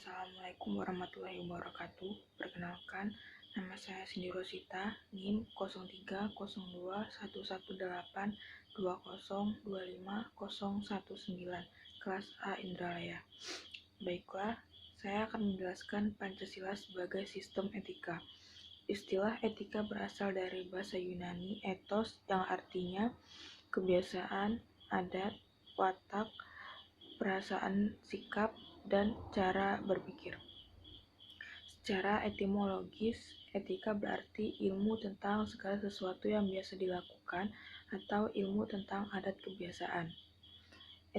Assalamualaikum warahmatullahi wabarakatuh. Perkenalkan, nama saya Cindy Rosita, NIM 03021182025019, kelas A Indralaya. Baiklah, saya akan menjelaskan Pancasila sebagai sistem etika. Istilah etika berasal dari bahasa Yunani ethos yang artinya kebiasaan, adat, watak, perasaan, sikap, dan cara berpikir. Secara etimologis, etika berarti ilmu tentang segala sesuatu yang biasa dilakukan atau ilmu tentang adat kebiasaan.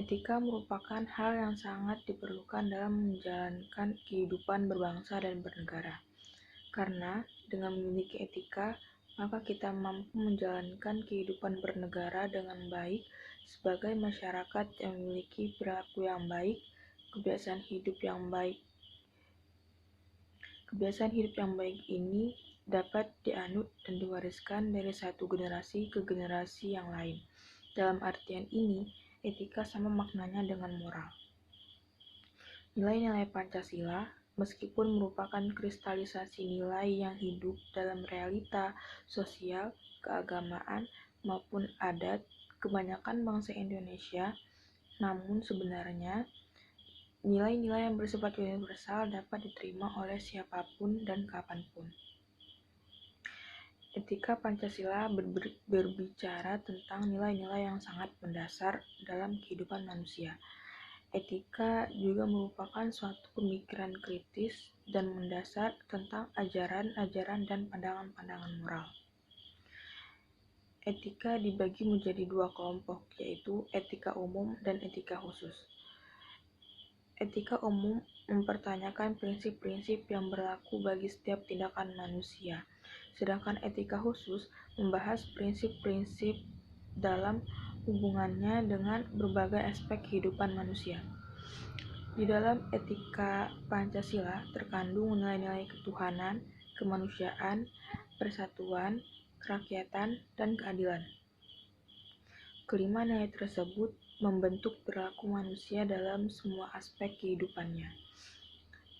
Etika merupakan hal yang sangat diperlukan dalam menjalankan kehidupan berbangsa dan bernegara. Karena dengan memiliki etika, maka kita mampu menjalankan kehidupan bernegara dengan baik sebagai masyarakat yang memiliki perilaku yang baik, kebiasaan hidup yang baik. Kebiasaan hidup yang baik ini dapat dianut dan diwariskan dari satu generasi ke generasi yang lain. Dalam artian ini, etika sama maknanya dengan moral. Nilai-nilai Pancasila, meskipun merupakan kristalisasi nilai yang hidup dalam realita sosial, keagamaan, maupun adat kebanyakan bangsa Indonesia, namun sebenarnya nilai-nilai yang bersifat universal dapat diterima oleh siapapun dan kapanpun. Etika Pancasila berbicara tentang nilai-nilai yang sangat mendasar dalam kehidupan manusia. Etika juga merupakan suatu pemikiran kritis dan mendasar tentang ajaran-ajaran dan pandangan-pandangan moral. Etika dibagi menjadi dua kelompok, yaitu etika umum dan etika khusus. Etika umum mempertanyakan prinsip-prinsip yang berlaku bagi setiap tindakan manusia, sedangkan etika khusus membahas prinsip-prinsip dalam hubungannya dengan berbagai aspek kehidupan manusia. Di dalam etika Pancasila terkandung nilai-nilai ketuhanan, kemanusiaan, persatuan, kerakyatan, dan keadilan. Kelima nilai tersebut membentuk perilaku manusia dalam semua aspek kehidupannya.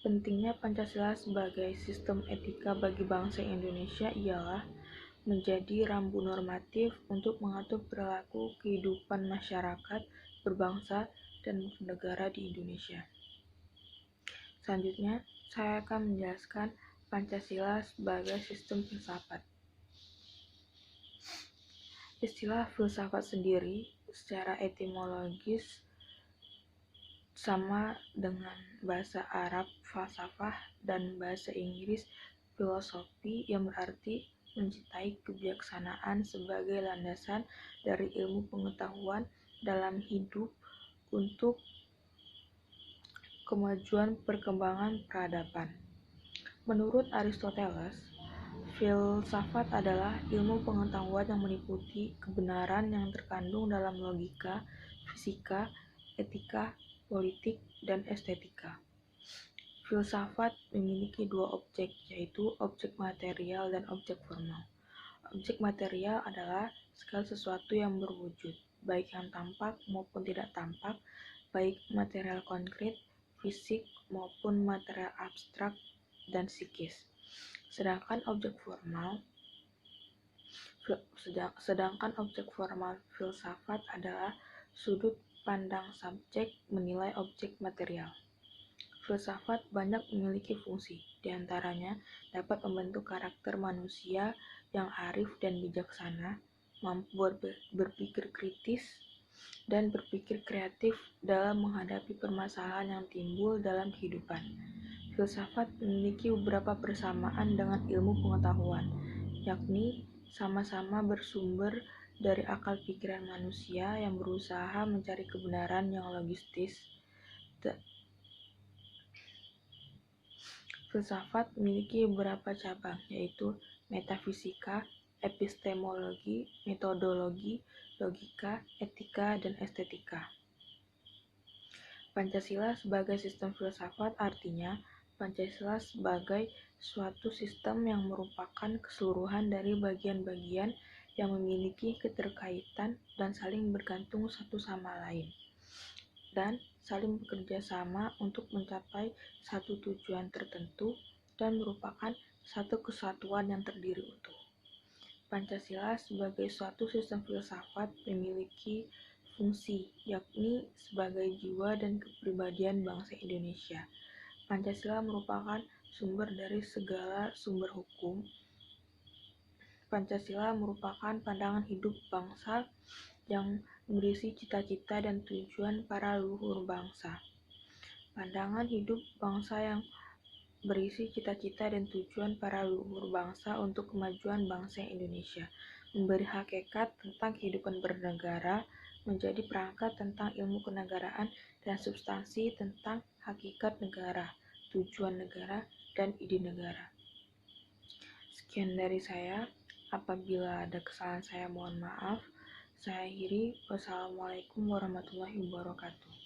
Pentingnya Pancasila sebagai sistem etika bagi bangsa Indonesia ialah menjadi rambu normatif untuk mengatur perilaku kehidupan masyarakat, berbangsa, dan bernegara di Indonesia. Selanjutnya, saya akan menjelaskan Pancasila sebagai sistem filsafat. Istilah filsafat sendiri secara etimologis sama dengan bahasa Arab falsafah dan bahasa Inggris filosofi yang berarti mencintai kebijaksanaan sebagai landasan dari ilmu pengetahuan dalam hidup untuk kemajuan perkembangan peradaban. Menurut Aristoteles, filsafat adalah ilmu pengetahuan yang meliputi kebenaran yang terkandung dalam logika, fisika, etika, politik, dan estetika. Filsafat memiliki dua objek, yaitu objek material dan objek formal. Objek material adalah segala sesuatu yang berwujud, baik yang tampak maupun tidak tampak, baik material konkret, fisik maupun material abstrak dan psikis. Sedangkan objek formal filsafat adalah sudut pandang subjek menilai objek material. Filsafat banyak memiliki fungsi, diantaranya dapat membentuk karakter manusia yang arif dan bijaksana, mampu berpikir kritis, dan berpikir kreatif dalam menghadapi permasalahan yang timbul dalam kehidupan. Filsafat memiliki beberapa persamaan dengan ilmu pengetahuan, yakni sama-sama bersumber dari akal pikiran manusia yang berusaha mencari kebenaran yang logistis. Filsafat memiliki beberapa cabang, yaitu metafisika, epistemologi, metodologi, logika, etika, dan estetika. Pancasila sebagai sistem filsafat artinya Pancasila sebagai suatu sistem yang merupakan keseluruhan dari bagian-bagian yang memiliki keterkaitan dan saling bergantung satu sama lain, dan saling bekerja sama untuk mencapai satu tujuan tertentu dan merupakan satu kesatuan yang terdiri utuh. Pancasila sebagai suatu sistem filsafat memiliki fungsi, yakni sebagai jiwa dan kepribadian bangsa Indonesia. Pancasila merupakan sumber dari segala sumber hukum. Pancasila merupakan pandangan hidup bangsa yang berisi cita-cita dan tujuan para leluhur bangsa. Pandangan hidup bangsa yang berisi cita-cita dan tujuan para leluhur bangsa untuk kemajuan bangsa Indonesia, memberi hakikat tentang kehidupan bernegara, menjadi perangkat tentang ilmu kenegaraan, dan substansi tentang hakikat negara, tujuan negara, dan ide negara. Sekian dari saya. Apabila ada kesalahan saya mohon maaf. Saya akhiri. Wassalamualaikum warahmatullahi wabarakatuh.